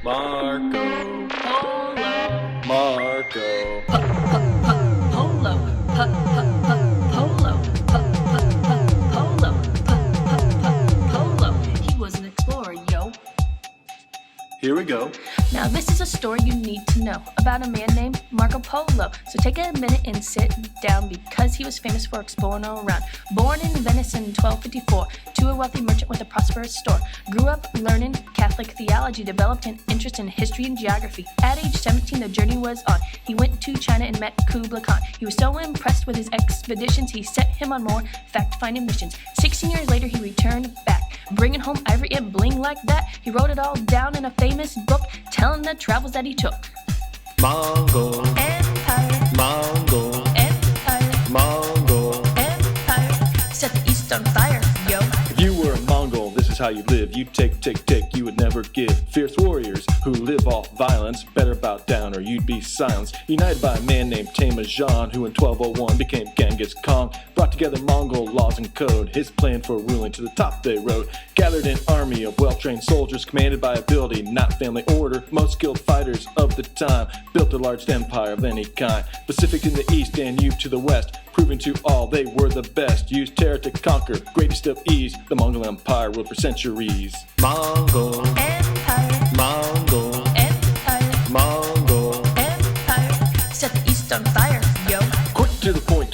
Marco, Polo, Marco. Polo, Polo, Polo, Polo. He was an explorer, yo. Here we go. Now this is a story you need to know about a man named Marco Polo. So take a minute and sit down because he was famous for exploring around. Born in Venice in 1254 to a wealthy merchant with a prosperous store. Grew up learning Catholic theology, developed an interest in history and geography. At age 17 the journey was on. He went to China and met Kublai Khan. He was so impressed with his expeditions he set him on more fact-finding missions. 16 years later he returned back, bringing home ivory and bling like that. He wrote it all down in a famous book, telling the travels that he took. Mongol, Empire, Mongol, Empire, Mongol. Empire. Set the East on fire, yo. If you were a Mongol, this is how you live. You take, you would never give. Fierce warriors who live off violence, better bow down or you'd be silenced. United by a man named Temujin, who in 1201 became Genghis Khan. Brought together Mongol laws and code. His plan for ruling to the top they wrote. Gathered an army of well-trained soldiers, commanded by ability, not family order. Most skilled fighters of the time. Built a large empire of any kind. Pacific in the east, Danube to the west. Proving to all they were the best. Used terror to conquer, greatest of ease. The Mongol Empire ruled for centuries. Mongol, Empire, Mongol, Empire, Mongol. Empire. Set the East on fire, yo. Quick to the point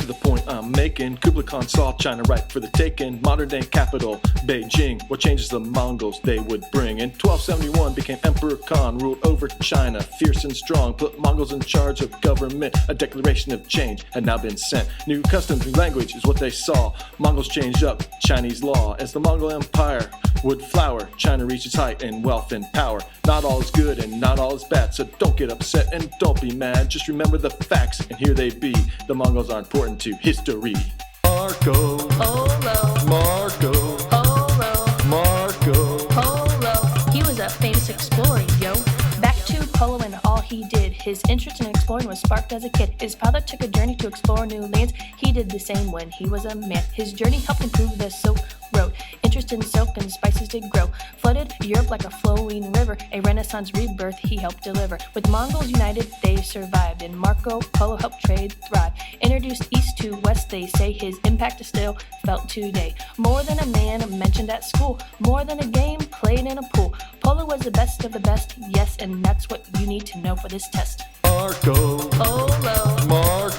I'm making. Kublai Khan saw China ripe for the taking. Modern day capital, Beijing. What changes the Mongols they would bring. In 1271 became Emperor Khan, ruled over China. Fierce and strong, put Mongols in charge of government. A declaration of change had now been sent. New customs, new language is what they saw. Mongols changed up Chinese law. As the Mongol Empire would flower, China reached its height in wealth and power. Not all is good and not all is bad, so don't get upset and don't be mad. Just remember the facts, and here they be. The Mongols are important to history. Marco, Polo, Marco, Polo, Marco. Polo. He was a famous explorer, yo. Back to Polo and all he did. His interest in exploring was sparked as a kid. His father took a journey to explore new lands. He did the same when he was a man. His journey helped improve the Silk Road. Interest in silk and spices did grow. Flooded Europe like a flowing river. A Renaissance rebirth he helped deliver. With Mongols united, they survived, and Marco Polo helped trade thrive. Introduced east to west, they say his impact is still felt today. More than a man mentioned at school, more than a game played in a pool. Polo was the best of the best, yes, and that's what you need to know for this test. Marco, Polo, Marco.